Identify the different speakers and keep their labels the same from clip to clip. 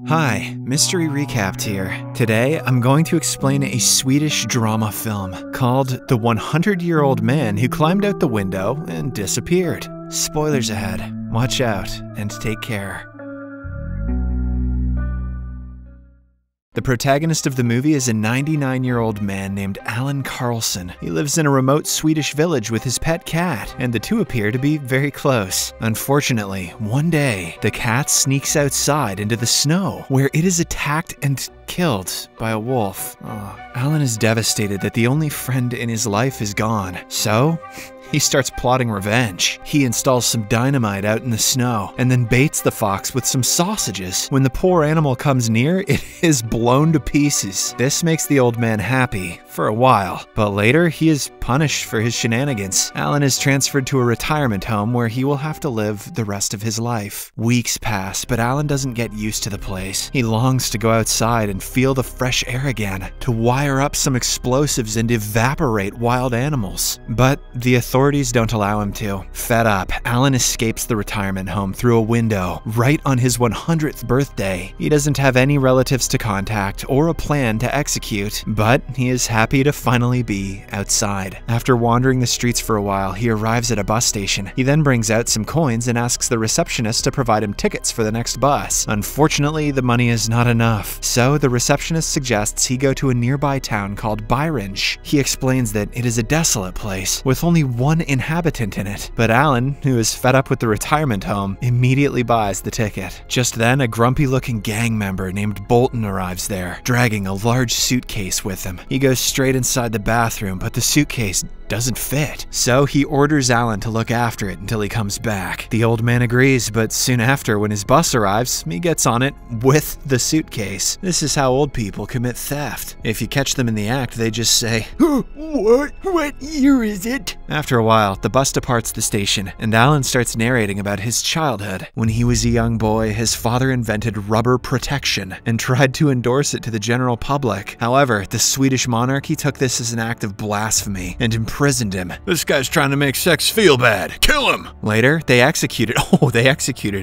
Speaker 1: Hi, Mystery Recapped here. Today, I'm going to explain a Swedish drama film called The 100-Year-Old Man Who Climbed Out the Window and Disappeared. Spoilers ahead. Watch out and take care. The protagonist of the movie is a 99-year-old man named Allan Karlsson. He lives in a remote Swedish village with his pet cat, and the two appear to be very close. Unfortunately, one day, the cat sneaks outside into the snow, where it is attacked and killed by a wolf. Allan is devastated that the only friend in his life is gone, so he starts plotting revenge. He installs some dynamite out in the snow and then baits the fox with some sausages. When the poor animal comes near, it is blown to pieces. This makes the old man happy for a while, but later he is punished for his shenanigans. Allan is transferred to a retirement home where he will have to live the rest of his life. Weeks pass, but Allan doesn't get used to the place. He longs to go outside and feel the fresh air again, to wire up some explosives and evaporate wild animals. But the authorities don't allow him to. Fed up, Allan escapes the retirement home through a window right on his 100th birthday. He doesn't have any relatives to contact or a plan to execute, but he is happy to finally be outside. After wandering the streets for a while, he arrives at a bus station. He then brings out some coins and asks the receptionist to provide him tickets for the next bus. Unfortunately, the money is not enough, so the receptionist suggests he go to a nearby town called Byringe. He explains that it is a desolate place with only one inhabitant in it, but Allan, who is fed up with the retirement home, immediately buys the ticket. Just then, a grumpy-looking gang member named Bolton arrives there, dragging a large suitcase with him. He goes straight inside the bathroom, but the suitcase doesn't fit, so he orders Allan to look after it until he comes back. The old man agrees, but soon after, when his bus arrives, he gets on it with the suitcase. This is how old people commit theft. If you catch them in the act, they just say, What year is it? After a while, the bus departs the station, and Allan starts narrating about his childhood. When he was a young boy, his father invented rubber protection and tried to endorse it to the general public. However, the Swedish monarchy took this as an act of blasphemy and imprisoned him.
Speaker 2: This guy's trying to make sex feel bad. Kill him!
Speaker 1: Later, they executed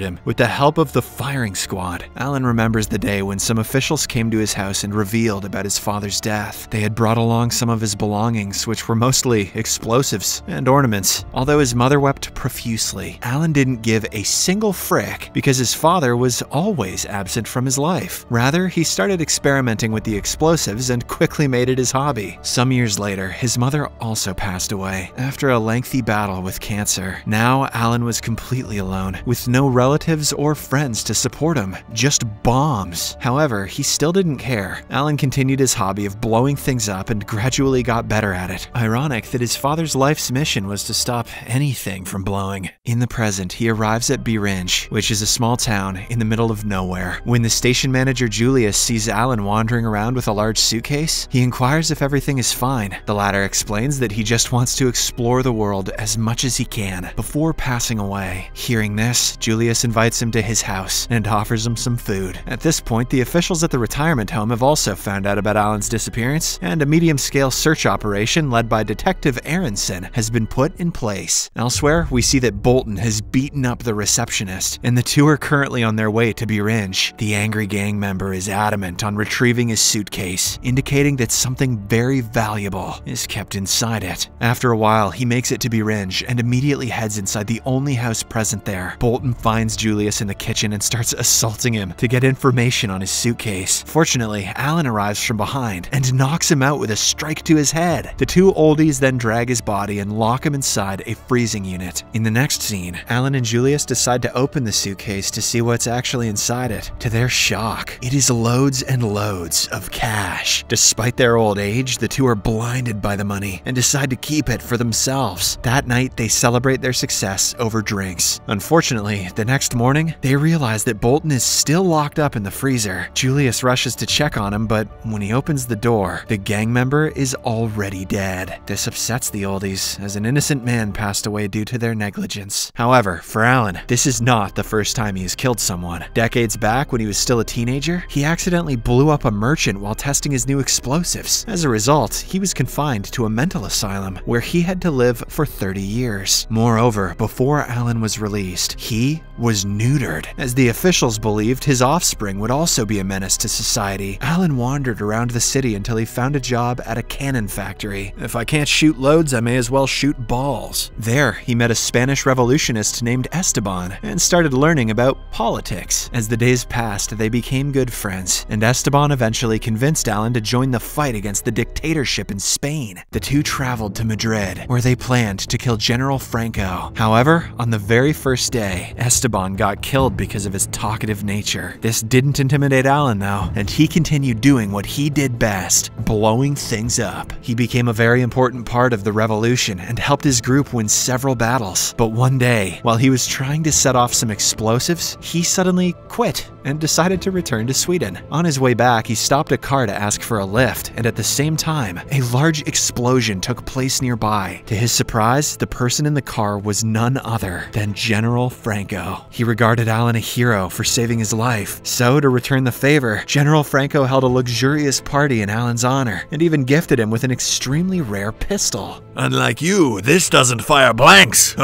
Speaker 1: him with the help of the firing squad. Allan remembers the day when some officials came to his house and revealed about his father's death. They had brought along some of his belongings, which were mostly explosives and ornaments. Although his mother wept profusely, Allan didn't give a single frick because his father was always absent from his life. Rather, he started experimenting with the explosives and quickly made it his hobby. Some years later, his mother also passed away after a lengthy battle with cancer. Now, Allan was completely alone, with no relatives or friends to support him, just bombs. However, he still didn't care. Allan continued his hobby of blowing things up and gradually got better at it. Ironic that his father's life's mission was to stop anything from blowing. In the present, he arrives at Byringe, which is a small town in the middle of nowhere. When the station manager Julius sees Allan wandering around with a large suitcase, he inquires if everything is fine. The latter explains that he just wants to explore the world as much as he can before passing away. Hearing this, Julius invites him to his house and offers him some food. At this point, the officials at the retirement home have also found out about Allan's disappearance, and a medium-scale search operation led by Detective Aronson has been put in place. Elsewhere, we see that Bolton has beaten up the receptionist, and the two are currently on their way to Byringe. The angry gang member is adamant on retrieving his suitcase, indicating that something very valuable is kept inside it. After a while, he makes it to Byringe and immediately heads inside the only house present there. Bolton finds Julius in the kitchen and starts assaulting him to get information on his suitcase. Fortunately, Allan arrives from behind and knocks him out with a strike to his head. The two oldies then drag his body and lock him inside a freezing unit. In the next scene, Allan and Julius decide to open the suitcase to see what's actually inside it. To their shock, it is loads and loads of cash. Despite their old age, the two are blinded by the money and decide to keep it for themselves. That night, they celebrate their success over drinks. Unfortunately, the next morning, they realize that Bolton is still locked up in the freezer. Julius rushes to check on him, but when he opens the door, the gang member is already dead. This upsets the oldies, as an innocent man passed away due to their negligence. However, for Allan, this is not the first time he has killed someone. Decades back, when he was still a teenager, he accidentally blew up a merchant while testing his new explosives. As a result, he was confined to a mental asylum, where he had to live for 30 years. Moreover, before Allan was released, he was neutered. As the officials believed his offspring would also be a menace to society, Allan wandered around the city until he found a job at a cannon factory. If I can't shoot loads, I may as well shoot balls. There, he met a Spanish revolutionist named Esteban and started learning about politics. As the days passed, they became good friends, and Esteban eventually convinced Allan to join the fight against the dictatorship in Spain. The two traveled to Madrid, where they planned to kill General Franco. However, on the very first day, Esteban got killed because of his talkative nature. This didn't intimidate Allan though, and he continued doing what he did best, blowing things up. He became a very important part of the revolution and helped his group win several battles. But one day, while he was trying to set off some explosives, he suddenly quit and decided to return to Sweden. On his way back, he stopped a car to ask for a lift, and at the same time, a large explosion took place nearby. To his surprise, the person in the car was none other than General Franco. He regarded Allan a hero for saving his life. So, to return the favor, General Franco held a luxurious party in Allan's honor and even gifted him with an extremely rare pistol.
Speaker 2: Unlike you, this doesn't fire blanks.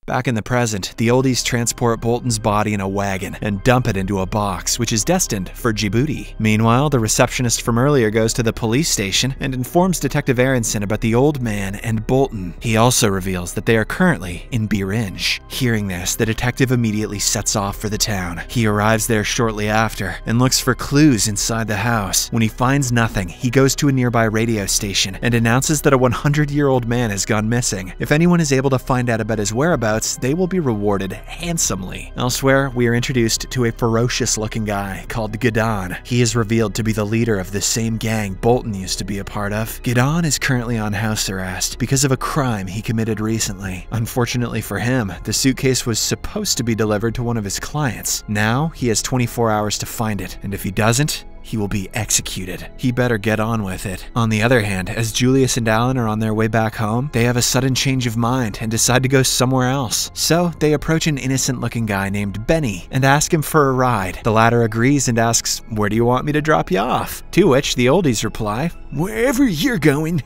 Speaker 1: Back in the present, the oldies transport Bolton's body in a wagon and dump it into a box, which is destined for Djibouti. Meanwhile, the receptionist from earlier goes to the police station and informs Detective Aronson about the old man and Bolton. He also reveals that they are currently in Birinj. Hearing this, the detective immediately sets off for the town. He arrives there shortly after and looks for clues inside the house. When he finds nothing, he goes to a nearby radio station and announces that a 100-year-old man has gone missing. If anyone is able to find out about his whereabouts, they will be rewarded handsomely. Elsewhere, we are introduced to a ferocious-looking guy called Gideon. He is revealed to be the leader of the same gang Bolton used to be a part of. Gideon is currently on house arrest because of a crime he committed recently. Unfortunately for him, the suitcase was supposed to be delivered to one of his clients. Now, he has 24 hours to find it, and if he doesn't, he will be executed. He better get on with it. On the other hand, as Julius and Allan are on their way back home, they have a sudden change of mind and decide to go somewhere else. So they approach an innocent-looking guy named Benny and ask him for a ride. The latter agrees and asks, "Where do you want me to drop you off?" To which the oldies reply, "Wherever you're going."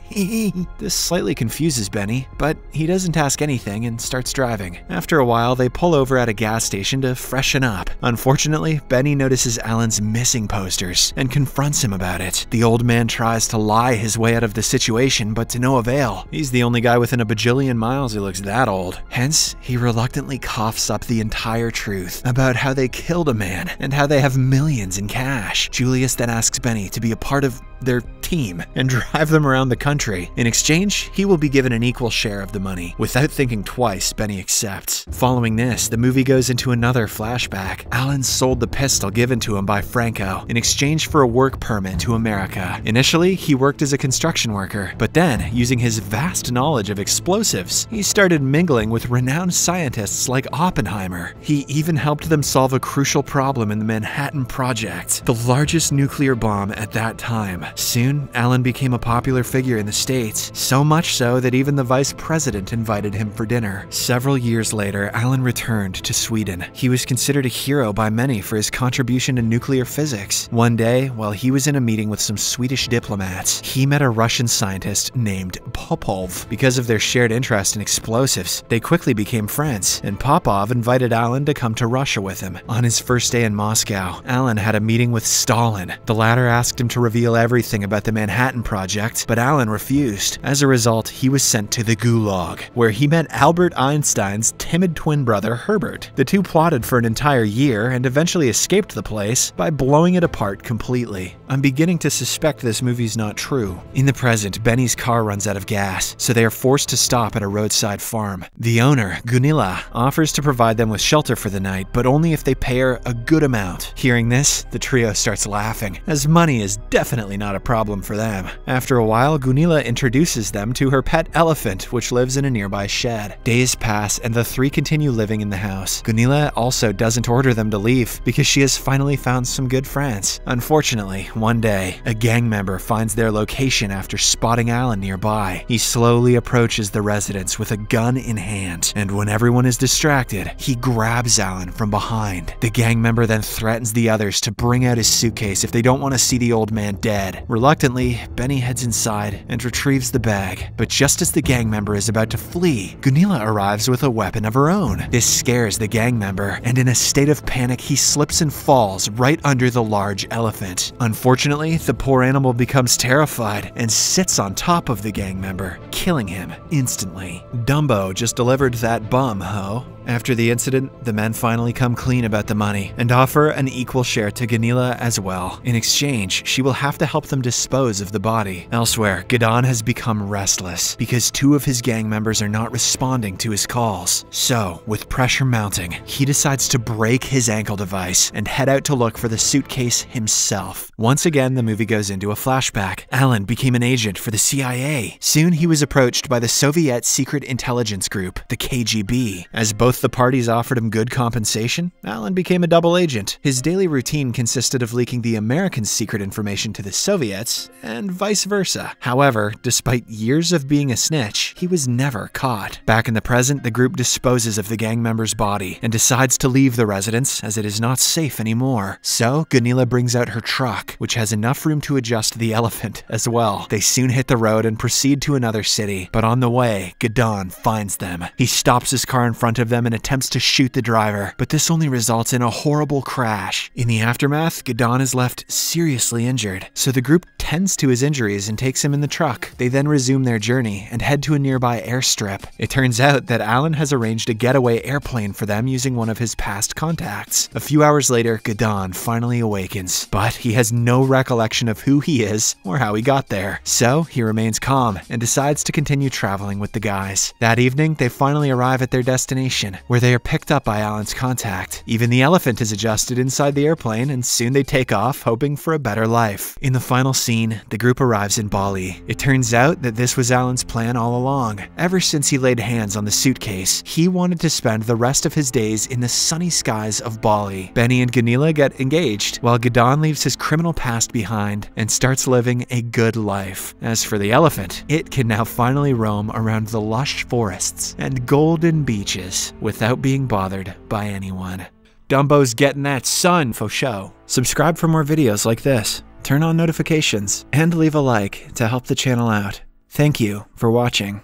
Speaker 1: This slightly confuses Benny, but he doesn't ask anything and starts driving. After a while, they pull over at a gas station to freshen up. Unfortunately, Benny notices Allan's missing posters and confronts him about it. The old man tries to lie his way out of the situation, but to no avail. He's the only guy within a bajillion miles who looks that old. Hence, he reluctantly coughs up the entire truth about how they killed a man and how they have millions in cash. Julius then asks Benny to be a part of their team and drive them around the country. In exchange, he will be given an equal share of the money. Without thinking twice, Benny accepts. Following this, the movie goes into another flashback. Allan sold the pistol given to him by Franco in exchange for a work permit to America. Initially, he worked as a construction worker, but then, using his vast knowledge of explosives, he started mingling with renowned scientists like Oppenheimer. He even helped them solve a crucial problem in the Manhattan Project, the largest nuclear bomb at that time. Soon, Allan became a popular figure in the States, so much so that even the vice president invited him for dinner. Several years later, Allan returned to Sweden. He was considered a hero by many for his contribution to nuclear physics. One day, while he was in a meeting with some Swedish diplomats, he met a Russian scientist named Popov. Because of their shared interest in explosives, they quickly became friends, and Popov invited Allan to come to Russia with him. On his first day in Moscow, Allan had a meeting with Stalin. The latter asked him to reveal everything about the Manhattan Project, but Allan refused. As a result, he was sent to the Gulag, where he met Albert Einstein's timid twin brother Herbert. The two plotted for an entire year and eventually escaped the place by blowing it apart completely. I'm beginning to suspect this movie's not true. In the present, Benny's car runs out of gas, so they are forced to stop at a roadside farm. The owner, Gunilla, offers to provide them with shelter for the night, but only if they pay her a good amount. Hearing this, the trio starts laughing, as money is definitely not a problem for them. After a while, Gunilla introduces them to her pet elephant, which lives in a nearby shed. Days pass, and the three continue living in the house. Gunilla also doesn't order them to leave, because she has finally found some good friends. Unfortunately, one day, a gang member finds their location after spotting Allan nearby. He slowly approaches the residence with a gun in hand, and when everyone is distracted, he grabs Allan from behind. The gang member then threatens the others to bring out his suitcase if they don't want to see the old man dead. dead. Reluctantly, Benny heads inside and retrieves the bag. But just as the gang member is about to flee, Gunilla arrives with a weapon of her own. This scares the gang member, and in a state of panic, he slips and falls right under the large elephant. Unfortunately, the poor animal becomes terrified and sits on top of the gang member, killing him instantly. Dumbo just delivered that bum, ho. After the incident, the men finally come clean about the money and offer an equal share to Gunilla as well. In exchange, she will have to help them dispose of the body. Elsewhere, Gidon has become restless because 2 of his gang members are not responding to his calls. So, with pressure mounting, he decides to break his ankle device and head out to look for the suitcase himself. Once again, the movie goes into a flashback. Allan became an agent for the CIA. Soon he was approached by the Soviet secret intelligence group, the KGB. As both the parties offered him good compensation, Allan became a double agent. His daily routine consisted of leaking the American secret information to the Soviets, and vice versa. However, despite years of being a snitch, he was never caught. Back in the present, the group disposes of the gang member's body and decides to leave the residence as it is not safe anymore. So, Gunilla brings out her truck, which has enough room to adjust the elephant as well. They soon hit the road and proceed to another city, but on the way, Gidon finds them. He stops his car in front of them and attempts to shoot the driver, but this only results in a horrible crash. In the aftermath, Gidon is left seriously injured, so the group tends to his injuries and takes him in the truck. They then resume their journey and head to a nearby airstrip. It turns out that Allan has arranged a getaway airplane for them using one of his past contacts. A few hours later, Gidon finally awakens, but he has no recollection of who he is or how he got there. So he remains calm and decides to continue traveling with the guys. That evening, they finally arrive at their destination, where they are picked up by Allan's contact. Even the elephant is adjusted inside the airplane, and soon they take off, hoping for a better life. In the final scene, the group arrives in Bali. It turns out that this was Allan's plan all along. Ever since he laid hands on the suitcase, he wanted to spend the rest of his days in the sunny skies of Bali. Benny and Gunilla get engaged, while Gidon leaves his criminal past behind and starts living a good life. As for the elephant, it can now finally roam around the lush forests and golden beaches without being bothered by anyone. Dumbo's getting that sun for show. Subscribe for more videos like this, turn on notifications, and leave a like to help the channel out. Thank you for watching.